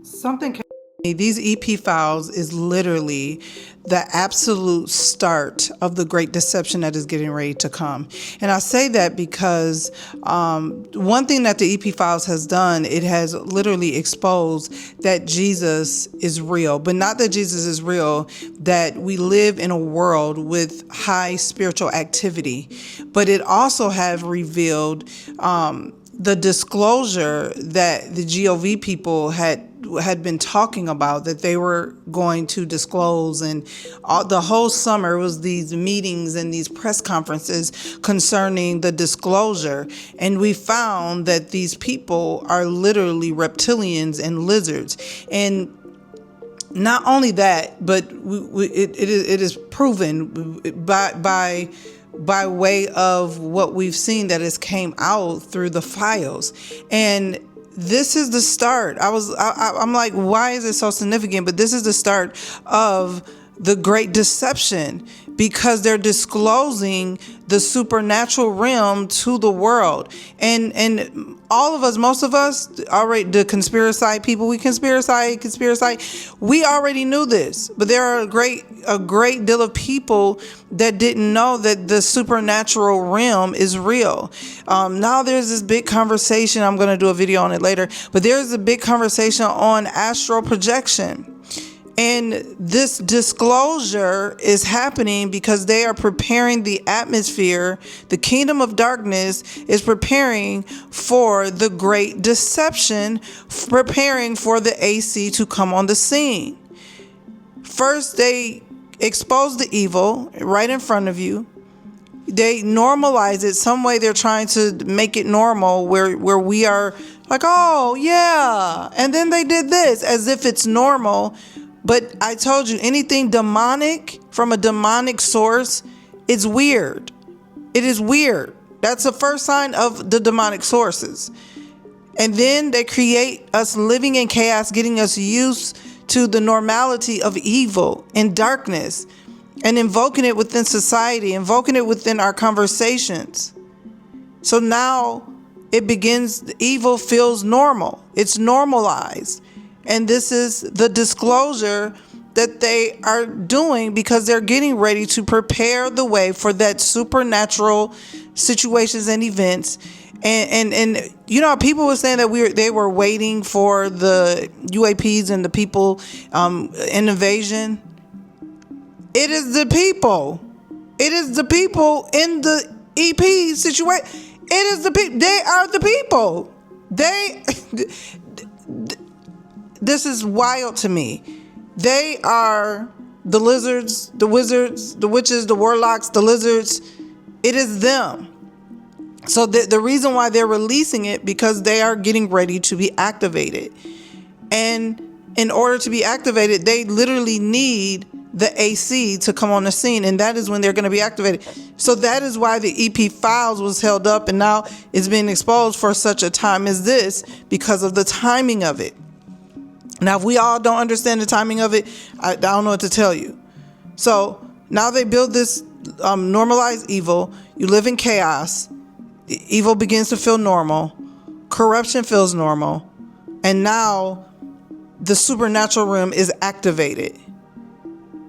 Something came to me. These EP files is literally the absolute start of the great deception that is getting ready to come. And I say that because one thing that the EP files has done, it has literally exposed that Jesus is real, but not that Jesus is real, that we live in a world with high spiritual activity, but it also have revealed the disclosure that the GOV people had been talking about, that they were going to disclose, and the whole summer was these meetings and these press conferences concerning the disclosure. And we found that these people are literally reptilians and lizards. And not only that, but it is proven by way of what we've seen that has came out through the files. And this is the start. I'm like, why is it so significant? But this is the start of the great deception, because they're disclosing the supernatural realm to the world. And all of us, most of us already, the conspiracy people, we conspiracy, we already knew this, but there are a great deal of people that didn't know that the supernatural realm is real. Now there's this big conversation. I'm going to do a video on it later, but there's a big conversation on astral projection. And this disclosure is happening because they are preparing the atmosphere. The kingdom of darkness is preparing for the great deception, preparing for the AC to come on the scene. First, they expose the evil right in front of you. They normalize it some way. They're trying to make it normal where we are like, oh, yeah. And then they did this as if it's normal. But I told you, anything demonic from a demonic source, it's weird. It is weird. That's the first sign of the demonic sources. And then they create us living in chaos, getting us used to the normality of evil and darkness, and invoking it within society, invoking it within our conversations. So now it begins, the evil feels normal. It's normalized. And this is the disclosure that they are doing because they're getting ready to prepare the way for that supernatural situations and events. And you know, people were saying that they were waiting for the UAPs and the people invasion. It is the people. It is the people in the EP situation. It is the people. They are the people. This is wild to me. They are the lizards, the wizards, the witches, the warlocks, the lizards. It is them. So the reason why they're releasing it, because they are getting ready to be activated. And in order to be activated, they literally need the AC to come on the scene. And that is when they're going to be activated. So that is why the EP files was held up and now it's being exposed for such a time as this, because of the timing of it. Now, if we all don't understand the timing of it, I don't know what to tell you. So now they build this normalized evil. You live in chaos. The evil begins to feel normal. Corruption feels normal. And now the supernatural realm is activated.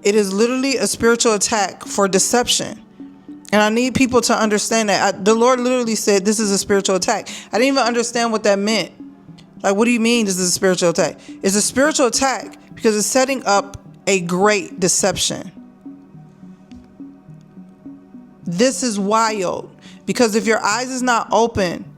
It is literally a spiritual attack for deception. And I need people to understand that. The Lord literally said this is a spiritual attack. I didn't even understand what that meant. Like, what do you mean this is a spiritual attack? It's a spiritual attack because it's setting up a great deception. This is wild, because if your eyes is not open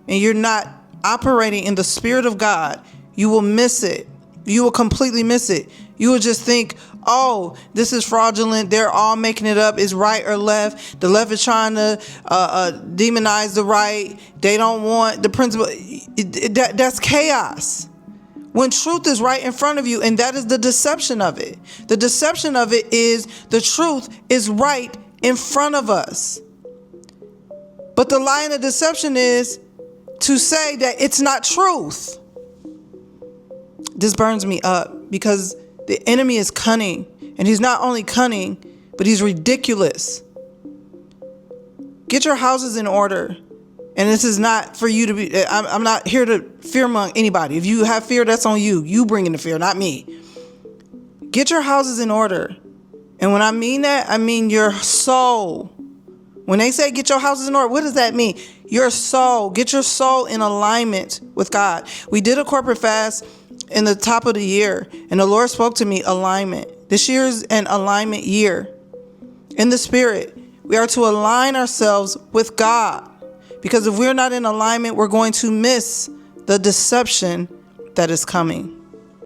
and you're not operating in the Spirit of God, you will miss it. You will completely miss it. You will just think, oh, this is fraudulent. They're all making it up. It's right or left. The left is trying to demonize the right. They don't want the principle. That's chaos. When truth is right in front of you, and that is the deception of it. The deception of it is the truth is right in front of us. But the lie and the deception is to say that it's not truth. This burns me up because the enemy is cunning, and he's not only cunning, but he's ridiculous. Get your houses in order. And this is not for you to be, I'm not here to fearmonger anybody. If you have fear, that's on you. You bringing the fear, not me. Get your houses in order. And when I mean that, I mean your soul. When they say get your houses in order, what does that mean? Your soul. Get your soul in alignment with God. We did a corporate fast in the top of the year, and the Lord spoke to me, alignment. This year is an alignment year. In the spirit, we are to align ourselves with God. Because if we're not in alignment, we're going to miss the deception that is coming.